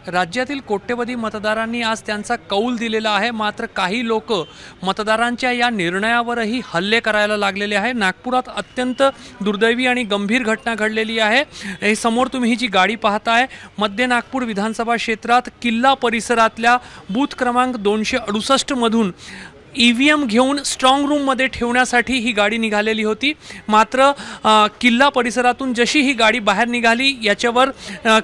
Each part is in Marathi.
राज्यातील कोट्यवधी मतदारांनी आज त्यांचा कौल दिलेला आहे। मात्र काही लोक मतदारांच्या या निर्णयावरही हल्ले करायला लागलेले आहे। नागपुरात अत्यंत दुर्दैवी आणि गंभीर घटना घडलेली आहे। हे समोर तुम्ही ही जी गाडी पाहताय मध्य नागपूर विधानसभा क्षेत्रात किल्ला परिसरातल्या बूथ क्रमांक 268 मधून ईव्हीएम घेऊन स्ट्रॉंग रूम मध्ये ठेवण्यासाठी ही गाडी निघालेली होती। मात्र किल्ला परिसरातून जशी ही गाडी बाहेर निघाली याच्यावर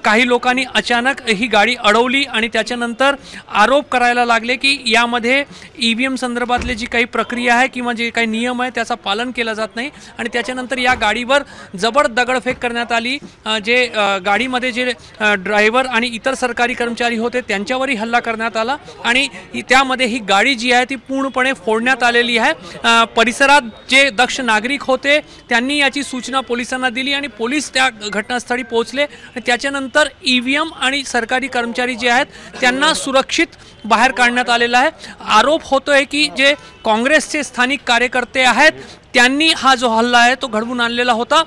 काही लोकांनी अचानक ही गाडी अडवली आणि त्याच्यानंतर आरोप करायला लागले की यामध्ये ईव्हीएम संदर्भातले जी काही प्रक्रिया आहे किंवा जे काही नियम आहे त्याचा पालन केला जात नाही आणि त्याच्यानंतर या गाडीवर जबर दगडफेक करण्यात आली। जे गाडीमध्ये जे ड्रायव्हर आणि इतर सरकारी कर्मचारी होते त्यांच्यावरही हल्ला करण्यात आला आणि त्यामध्ये ही गाडी जी आहे ती पूर्णपणे फोडण्यात आलेली आहे। परिसरात जे दक्ष नागरिक होते त्यांनी याची सूचना पोलिसांना दिली आणि पोलीस त्या घटनास्थळी पोहोचले आणि त्याच्यानंतर ईव्हीएम आणि सरकारी कर्मचारी जे आहेत त्यांना सुरक्षित बाहेर काढण्यात आलेला आहे। आरोप होतोय की जे काँग्रेसचे स्थानिक कार्यकर्ते आहेत त्यांनी हा जो हल्ला आहे तो घडवून आणलेला होता।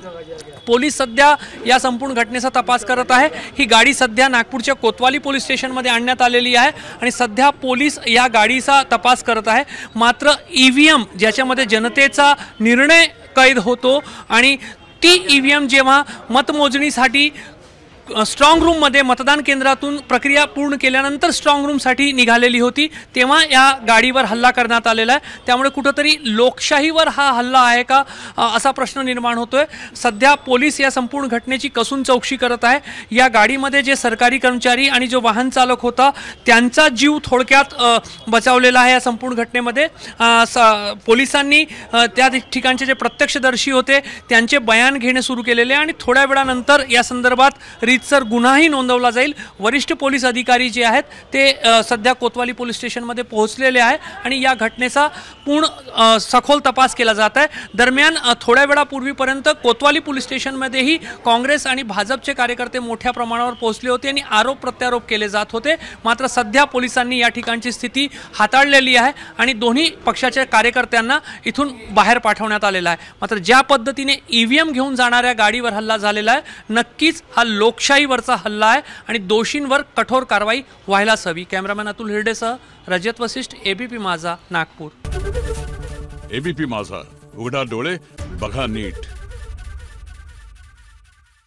पोलीस सध्या या संपूर्ण घटनेचा तपास करत आहे। ही गाडी सध्या नागपूरच्या कोतवाली पोलीस स्टेशनमध्ये आणण्यात आलेली आहे आणि सध्या पोलीस या गाडीचा तपास करत आहे। मात्र ईव्हीएम ज्याच्यामध्ये जनतेचा निर्णय कैद होतो आणि ती ईव्हीएम जेव्हा मतमोजणीसाठी स्ट्रॉंग रूम मध्ये मतदान केंद्रातून प्रक्रिया पूर्ण केल्यानंतर स्ट्रॉंग रूम साठी निघालेली होती तेव्हा या गाडीवर हल्ला करण्यात आलेला आहे। त्यामुळे कुठेतरी लोकशाहीवर हा हल्ला आहे का असा प्रश्न निर्माण होतोय। सध्या पोलीस या संपूर्ण घटनेची कसून चौकशी करत आहे। या गाडीमध्ये जे सरकारी कर्मचारी आणि जो वाहन चालक होता त्यांचा जीव थोडक्यात बचावलेला आहे। या संपूर्ण घटनेमध्ये पोलिसांनी त्या ठिकाणचे जे प्रत्यक्षदर्शी होते त्यांचे बयान घेणे सुरू केलेले आणि थोड्या वेळानंतर या संदर्भात सर गुन्हाही नोंदवला जाईल। वरिष्ठ पोलीस अधिकारी जे आहेत ते सध्या कोतवाली पोलीस स्टेशनमध्ये पोहोचलेले आहे आणि या घटनेचा पूर्ण सखोल तपास केला जात आहे। दरम्यान थोड्या वेळापूर्वीपर्यंत कोतवाली पोलीस स्टेशनमध्येही काँग्रेस आणि भाजपचे कार्यकर्ते मोठ्या प्रमाणावर पोहोचले होते आणि आरोप प्रत्यारोप केले जात होते। मात्र सध्या पोलिसांनी या ठिकाणची स्थिती हाताळलेली आहे आणि दोन्ही पक्षाच्या कार्यकर्त्यांना इथून बाहेर पाठवण्यात आलेला आहे। मात्र ज्या पद्धतीने ईव्हीएम घेऊन जाणाऱ्या गाडीवर हल्ला झालेला आहे नक्कीच हा लोकशाहीवरचा हल्ला आहे आणि दोषींवर कठोर कारवाई व्हायलाच हवी। कॅमेरामॅन अतुल हिरडेसह रजत वशिष्ठ, एबीपी माझा, नागपूर। एबीपी माझा, उघडा डोळे बघा नीट।